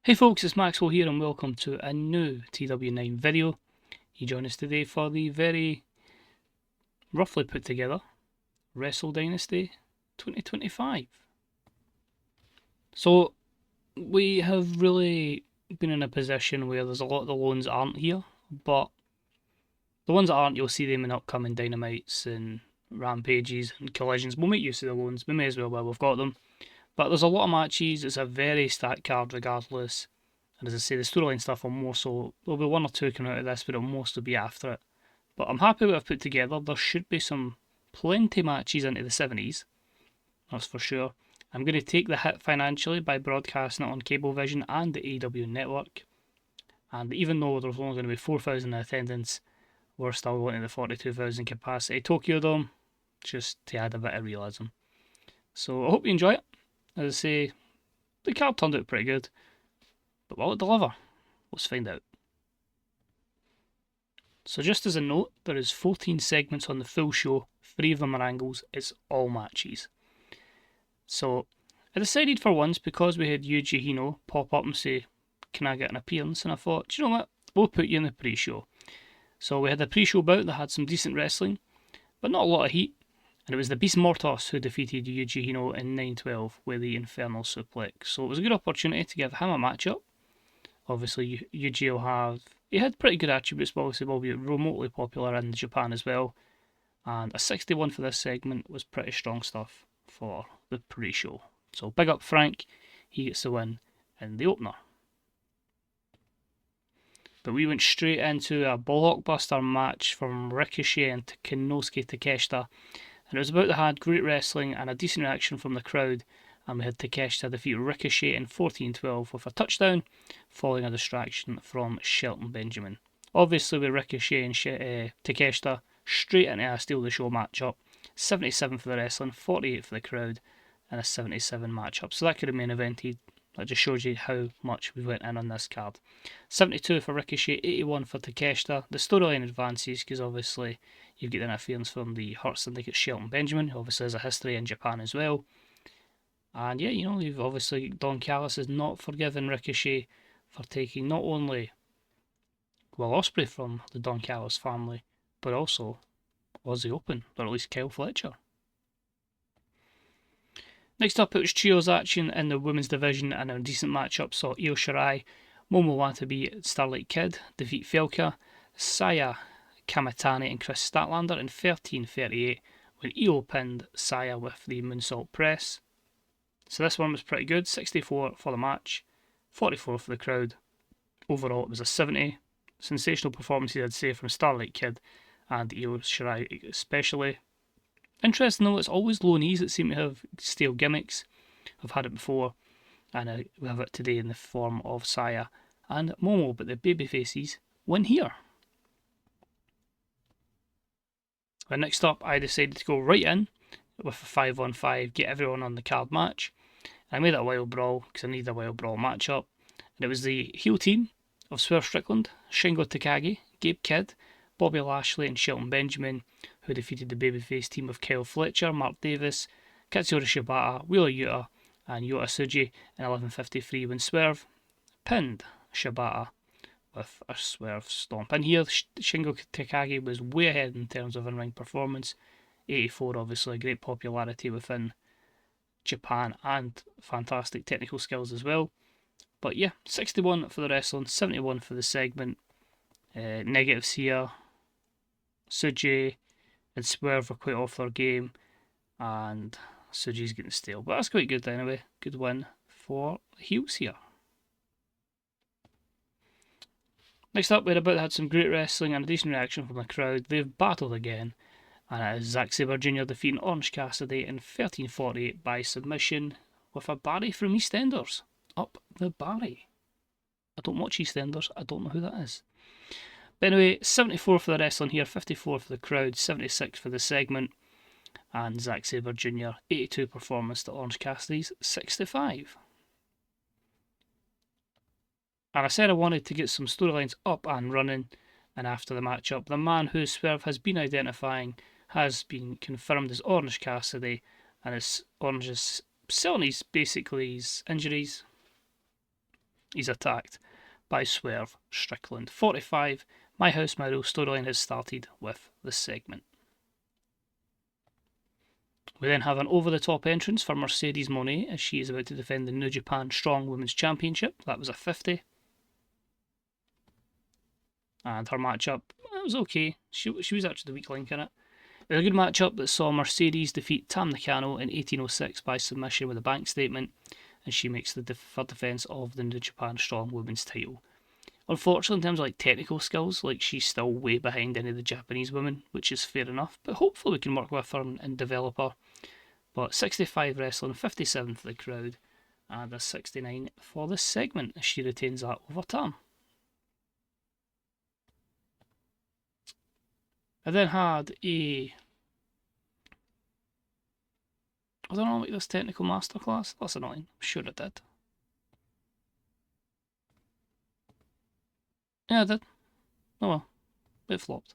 Hey folks, it's Maxwell here and welcome to a new TW9 video. You join us today for the very roughly put together Wrestle Dynasty 2025. So we have really been in a position where there's a lot of the loans aren't here, but the ones that aren't, you'll see them in upcoming Dynamites and Rampages and Collisions. We'll make use of the loans, we may as well while we've got them. But there's a lot of matches, it's a very stacked card regardless. And as I say, the storyline stuff will more so, there'll be one or two coming out of this, but it'll mostly be after it. But I'm happy with what I've put together. There should be some plenty matches into the 70s, that's for sure. I'm going to take the hit financially by broadcasting it on Cablevision and the AEW network. And even though there's only going to be 4,000 in attendance, we're still going to the 42,000 capacity Tokyo Dome, just to add a bit of realism. So I hope you enjoy it. As I say, the card turned out pretty good. But will it deliver? Let's find out. So just as a note, there is 14 segments on the full show, 3 of them are angles, it's all matches. So I decided for once, because we had Yuji Hino pop up and say, can I get an appearance? And I thought, do you know what, we'll put you in the pre-show. So we had a pre-show bout that had some decent wrestling, but not a lot of heat. And it was the Beast Mortos who defeated Yuji Hino in 9-12 with the Infernal Suplex. So it was a good opportunity to give him a matchup. Obviously, Yuji will have... He had pretty good attributes, but obviously will be remotely popular in Japan as well. And a 61 for this segment was pretty strong stuff for the pre-show. So big up Frank, he gets the win in the opener. But we went straight into a blockbuster match from Ricochet and Konosuke Takeshita. And it was about to have great wrestling and a decent reaction from the crowd. And we had Takeshita defeat Ricochet in 14-12 with a touchdown, following a distraction from Shelton Benjamin. Obviously with Ricochet and Takeshita, straight into a steal the show matchup. 77 for the wrestling, 48 for the crowd, and a 77 matchup. So that could have main evented. That just shows you how much we went in on this card. 72 for Ricochet, 81 for Takeshita. The storyline advances because obviously you get an interference from the Hurt Syndicate Shelton Benjamin, who obviously has a history in Japan as well. And yeah, you know, you've obviously Don Callis has not forgiven Ricochet for taking not only Will Ospreay from the Don Callis family, but also Aussie Open, or at least Kyle Fletcher. Next up, it was trios action in the women's division, and a decent matchup saw Io Shirai, Momo Watabe, Starlight Kid defeat Felka, Saya Kamitani, and Chris Statlander in 13-38 when Io pinned Saya with the moonsault press. So this one was pretty good, 64 for the match, 44 for the crowd. Overall, it was a 70. Sensational performances, I'd say, from Starlight Kid and Io Shirai especially. Interesting though, it's always low knees that seem to have stale gimmicks. I've had it before, and we have it today in the form of Saya and Momo, but the babyfaces win here. And next up, I decided to go right in with a 5-on-5, get everyone on the card match. I made it a Wild Brawl because I need a Wild Brawl matchup. And it was the heel team of Swerve Strickland, Shingo Takagi, Gabe Kidd, Bobby Lashley, and Shelton Benjamin, who defeated the babyface team of Kyle Fletcher, Mark Davis, Katsuyori Shibata, Wheeler Yuta, and Yota Tsuji in 11:53 when Swerve pinned Shibata with a Swerve stomp. And here, Shingo Takagi was way ahead in terms of in-ring performance. 84, obviously, great popularity within Japan and fantastic technical skills as well. But yeah, 61 for the wrestling, 71 for the segment. Negatives here. Tsuji and Swerve were quite off their game, and Tsuji's getting stale. But that's quite good anyway. Good win for the heels here. Next up, we had some great wrestling and a decent reaction from the crowd. They've battled again, and it is Zack Sabre Jr. defeating Orange Cassidy in 13:48 by submission with a Barry from EastEnders. Up the Barry. I don't watch EastEnders, I don't know who that is. But anyway, 74 for the wrestling here, 54 for the crowd, 76 for the segment. And Zack Sabre Jr., 82 performance to Orange Cassidy's 65. And I said I wanted to get some storylines up and running, and after the matchup, the man who Swerve has been identifying has been confirmed as Orange Cassidy, and Orange is selling basically his injuries. He's attacked by Swerve Strickland. 45, My House, My Rules storyline has started with the segment. We then have an over-the-top entrance for Mercedes Mone as she is about to defend the New Japan Strong Women's Championship. That was a 50. And her matchup, it was okay. She was actually the weak link in it. It was a good matchup that saw Mercedes defeat Tam Nakano in 1806 by submission with a bank statement, and she makes the third defence of the New Japan Strong Women's title. Unfortunately, in terms of technical skills, she's still way behind any of the Japanese women, which is fair enough, but hopefully we can work with her and develop her. But 65 wrestling, 57 for the crowd, and a 69 for the segment as she retains that over Tam. I then had I don't know, this technical masterclass. That's annoying. I'm sure it did. Yeah, it did. Oh well, it flopped.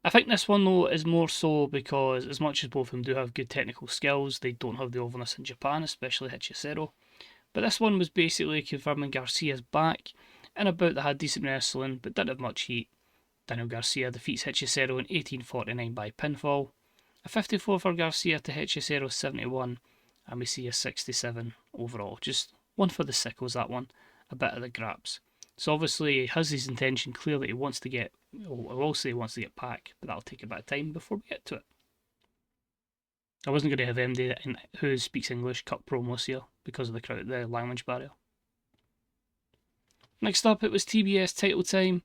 I think this one, though, is more so because as much as both of them do have good technical skills, they don't have the overness in Japan, especially Hechicero. But this one was basically confirming Garcia's back, and about that had decent wrestling, but didn't have much heat. Daniel Garcia defeats Hechicero in 1849 by pinfall. A 54 for Garcia to Hechicero's 71, and we see a 67 overall. Just one for the Sickos, that one. A bit of the graps. So obviously he has his intention clear that he wants to get, I will say he wants to get Pac, but that'll take a bit of time before we get to it. I wasn't going to have MD who speaks English cut promos here because of the language barrier. Next up, it was TBS title time,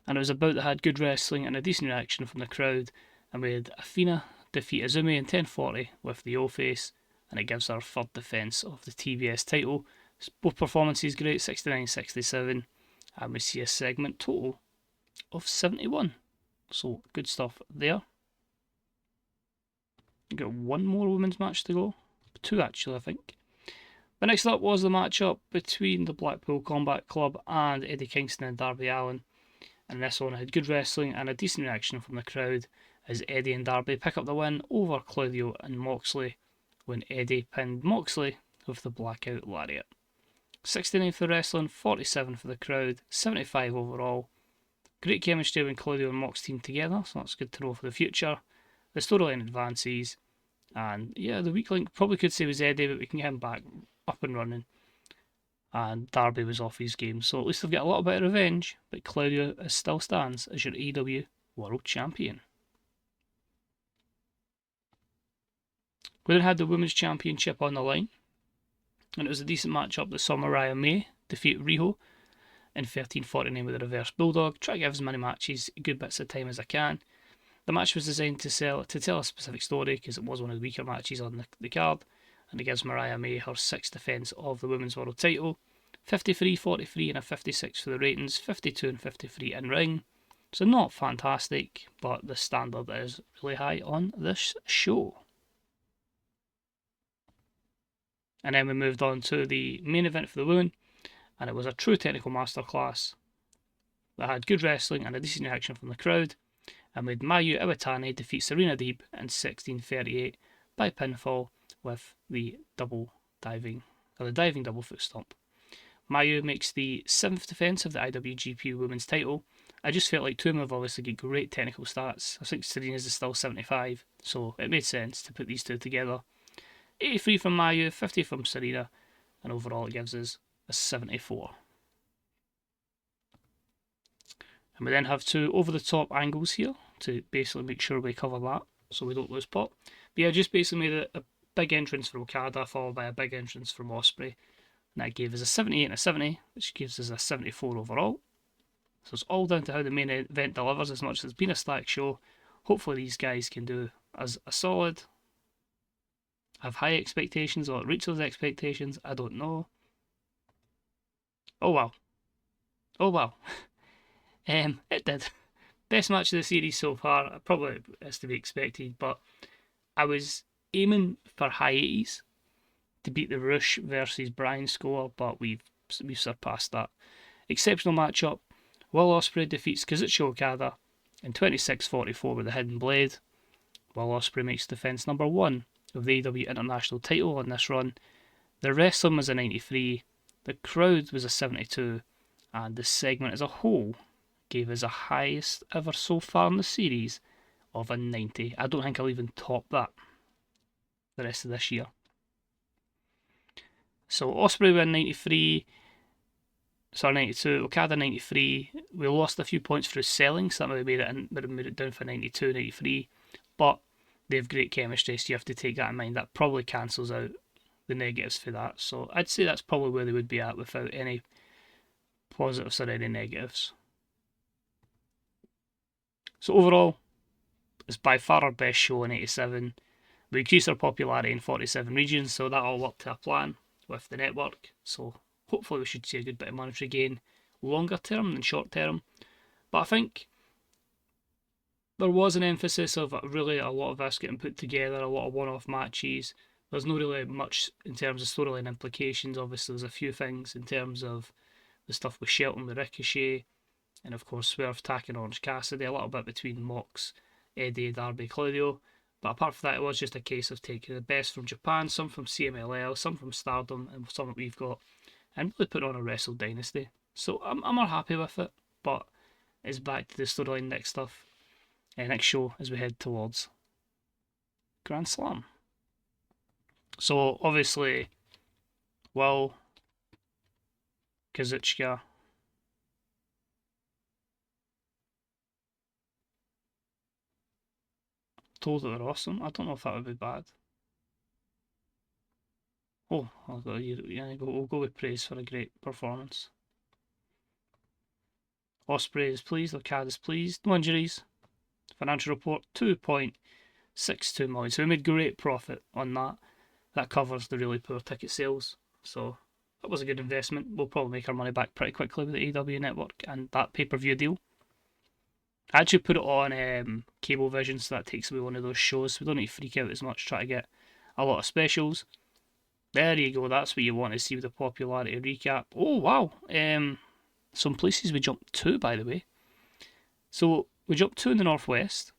and it was about that had good wrestling and a decent reaction from the crowd, and we had Athena defeat Azumi in 10:40 with the O-Face, and it gives her third defence of the TBS title. Both performances great, 69-67, and we see a segment total of 71. So good stuff there. We've got one more women's match to go. Two actually, I think. But next up was the matchup between the Blackpool Combat Club and Eddie Kingston and Darby Allin. And this one had good wrestling and a decent reaction from the crowd as Eddie and Darby pick up the win over Claudio and Moxley when Eddie pinned Moxley with the Blackout Lariat. 69 for wrestling, 47 for the crowd, 75 overall. Great chemistry when Claudio and Mox team together, so that's good to know for the future. The storyline advances, and yeah, the weak link probably could say was Eddie, but we can get him back up and running. And Darby was off his game, so at least they've got a little bit of revenge, but Claudio still stands as your AEW World Champion. We then had the Women's Championship on the line, and it was a decent matchup that saw Mariah May defeat Riho in 13:49 with a reverse bulldog. Try to give as many matches, good bits of time as I can. The match was designed to tell a specific story because it was one of the weaker matches on the card, and it gives Mariah May her sixth defence of the Women's World title. 53-43 and a 56 for the ratings, 52 and 53 in ring. So not fantastic, but the standard is really high on this show. And then we moved on to the main event for the women, and it was a true technical masterclass that had good wrestling and a decent reaction from the crowd, and made Mayu Iwatani defeat Serena Deeb in 16:38 by pinfall with the diving double foot stomp. Mayu makes the 7th defence of the IWGP Women's title. I just felt like two of them have obviously got great technical stats. I think Serena's is still 75, so it made sense to put these two together. 83 from Mayu, 50 from Serena, and overall it gives us a 74. And we then have two over-the-top angles here to basically make sure we cover that so we don't lose pop. But yeah, just basically made a big entrance from Okada followed by a big entrance from Ospreay. And that gave us a 78 and a 70, which gives us a 74 overall. So it's all down to how the main event delivers. As much as it's been a stacked show, hopefully these guys can do as a solid. Have high expectations or reach those expectations, I don't know. Oh well. It did. Best match of the series so far, probably is to be expected, but I was aiming for high 80s to beat the Rush versus Bryan score, but we've surpassed that. Exceptional matchup. Will Ospreay defeats Kazuchika Okada in 26:44 with a hidden blade. Will Ospreay makes defence number 1 of the AEW International title on this run. The wrestling was a 93. The crowd was a 72, and the segment as a whole gave us a highest ever so far in the series of a 90. I don't think I'll even top that the rest of this year. So Ospreay win 93, sorry 92, Okada 93. We lost a few points through selling, so that would have made it down for 92, 93. But they have great chemistry, so you have to take that in mind. That probably cancels out the negatives for that. So I'd say that's probably where they would be at without any positives or any negatives. So overall, it's by far our best show in 87. We increased our popularity in 47 regions, so that all worked to a plan with the network. So hopefully we should see a good bit of monetary gain longer term than short term. But I think there was an emphasis of really a lot of us getting put together, a lot of one-off matches. There's not really much in terms of storyline implications. Obviously, there's a few things in terms of the stuff with Shelton, with Ricochet, and of course Swerve attacking Orange Cassidy, a little bit between Mox, Eddie, Darby, Claudio. But apart from that, it was just a case of taking the best from Japan, some from CMLL, some from Stardom, and some that we've got, and really put on a Wrestle Dynasty. So I'm more happy with it, but it's back to the storyline next stuff, next show as we head towards Grand Slam. So obviously, Will, Kazuchika, told that they're awesome. I don't know if that would be bad. Oh, we'll go with praise for a great performance. Ospreay is pleased, Okada is pleased. No injuries. Financial report 2.62 million. So we made great profit on that. That covers the really poor ticket sales. So that was a good investment. We'll probably make our money back pretty quickly with the AEW network and that pay-per-view deal. I actually put it on Cablevision, so that takes away one of those shows. So we don't need to freak out as much, try to get a lot of specials. There you go, that's what you want to see with the popularity recap. Oh, wow. Some places we jumped to, by the way. So we jumped to in the Northwest.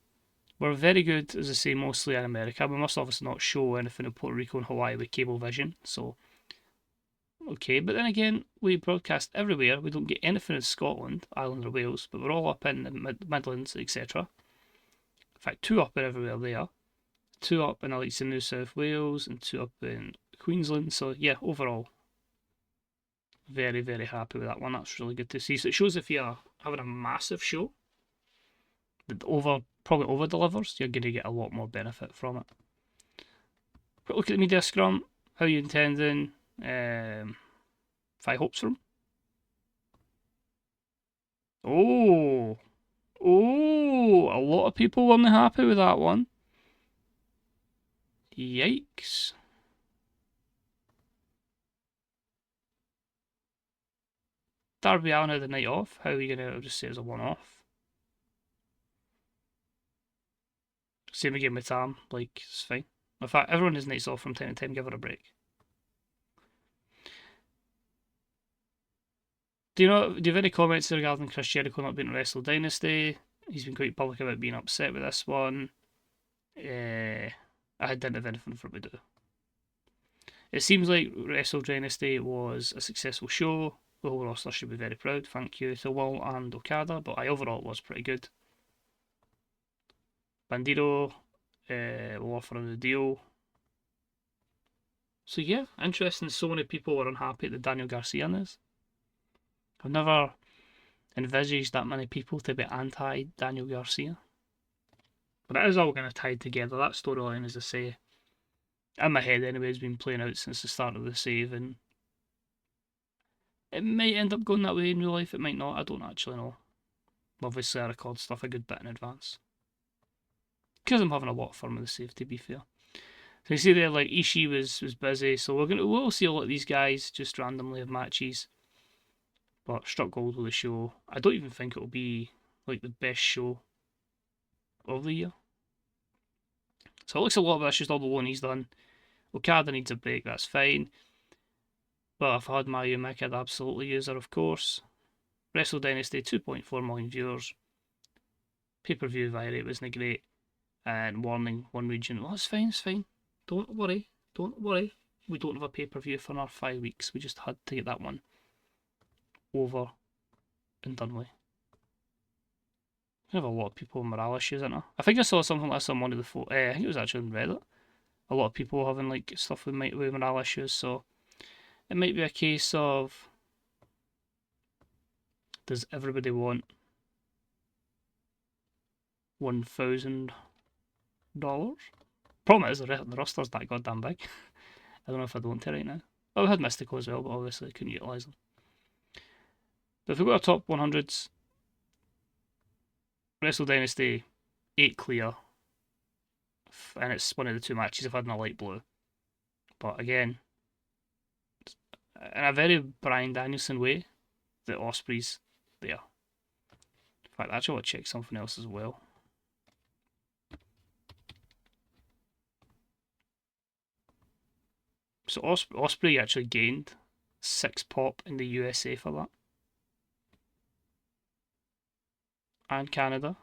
We're very good, as I say, mostly in America. We must obviously not show anything in Puerto Rico and Hawaii with Cablevision. So, okay, but then again, we broadcast everywhere. We don't get anything in Scotland, Ireland or Wales, but we're all up in the Midlands, etc. In fact, 2 up in everywhere there. 2 up in Alexa, New South Wales, and 2 up in Queensland. So yeah, overall, very, very happy with that one. That's really good to see. So it shows if you're having a massive show that probably over delivers, you're going to get a lot more benefit from it. Quick look at the media scrum. How are you intending? 5 hopes from? Oh, a lot of people weren't happy with that one. Yikes. Darby Allin had the night off. How are we going to just say it was a one-off? Same again with Tam. Like, it's fine. In fact, everyone has nights off from time to time. Give her a break. Do you have any comments regarding Chris Jericho not being in Wrestle Dynasty? He's been quite public about being upset with this one. I didn't have anything for him to do. It seems like Wrestle Dynasty was a successful show. The whole roster should be very proud. Thank you to Will and Okada, but overall it was pretty good. Bandido will offer him the deal. So yeah, interesting. So many people were unhappy at the Daniel Garcia news. I've never envisaged that many people to be anti-Daniel Garcia. But it is all kind of tied together. That storyline, as I say, in my head anyway, has been playing out since the start of the save, and it might end up going that way in real life, it might not, I don't actually know. Obviously I record stuff a good bit in advance. Because I'm having a lot of fun with the save, to be fair. So you see there, like, Ishii was busy, so we'll see a lot of these guys just randomly have matches. But struck gold with the show. I don't even think it'll be like the best show of the year. So it looks a lot of that's just all the one he's done. Okada needs a break, that's fine. But if I had Mayu Mick, I'd absolutely use her, of course. Wrestle Dynasty, 2.4 million viewers. Pay-per-view via rate wasn't great. And warning, one region. Well, it's fine, it's fine. Don't worry. we don't have a pay-per-view for another 5 weeks. We just had to get that one over and done with. I have a lot of people with morale issues, isn't there? I think I saw something like this on one of the I think it was actually on Reddit. A lot of people having like stuff with morale issues, so it might be a case of, does everybody want $1,000? Problem is the roster's that goddamn big. I don't know if I don't right now. Oh, we had Mystico as well, but obviously couldn't utilise them. But if we go to top 100s, Wrestle Dynasty 8 clear, and it's one of the 2 matches I've had in a light blue. But again, in a very Bryan Danielson way, the Ospreay's there. In fact, I actually want to check something else as well. So Ospreay actually gained 6 pop in the USA for that. And Canada.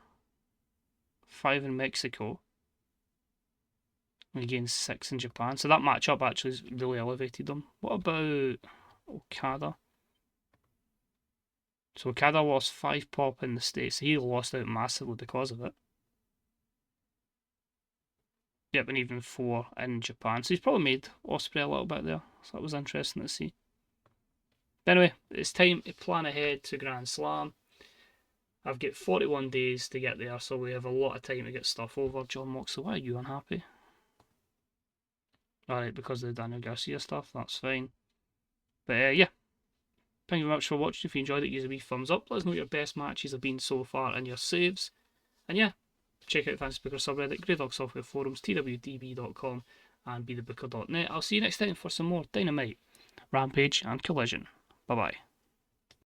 5 in Mexico. And he gained 6 in Japan. So that matchup actually has really elevated them. What about Okada? So Okada lost 5 pop in the States. He lost out massively because of it. Yep, and even 4 in Japan. So he's probably made Ospreay a little bit there. So that was interesting to see. But anyway, it's time to plan ahead to Grand Slam. I've got 41 days to get there, so we have a lot of time to get stuff over. John Moxley, why are you unhappy? Alright, because of the Daniel Garcia stuff, that's fine. But yeah, thank you very much for watching. If you enjoyed it, give us a wee thumbs up. Let us know what your best matches have been so far and your saves. And yeah, check out the Fantasy Booker subreddit, Grey Dog Software Forums, twdb.com, and bethebooker.net. I'll see you next time for some more Dynamite, Rampage, and Collision. Bye bye.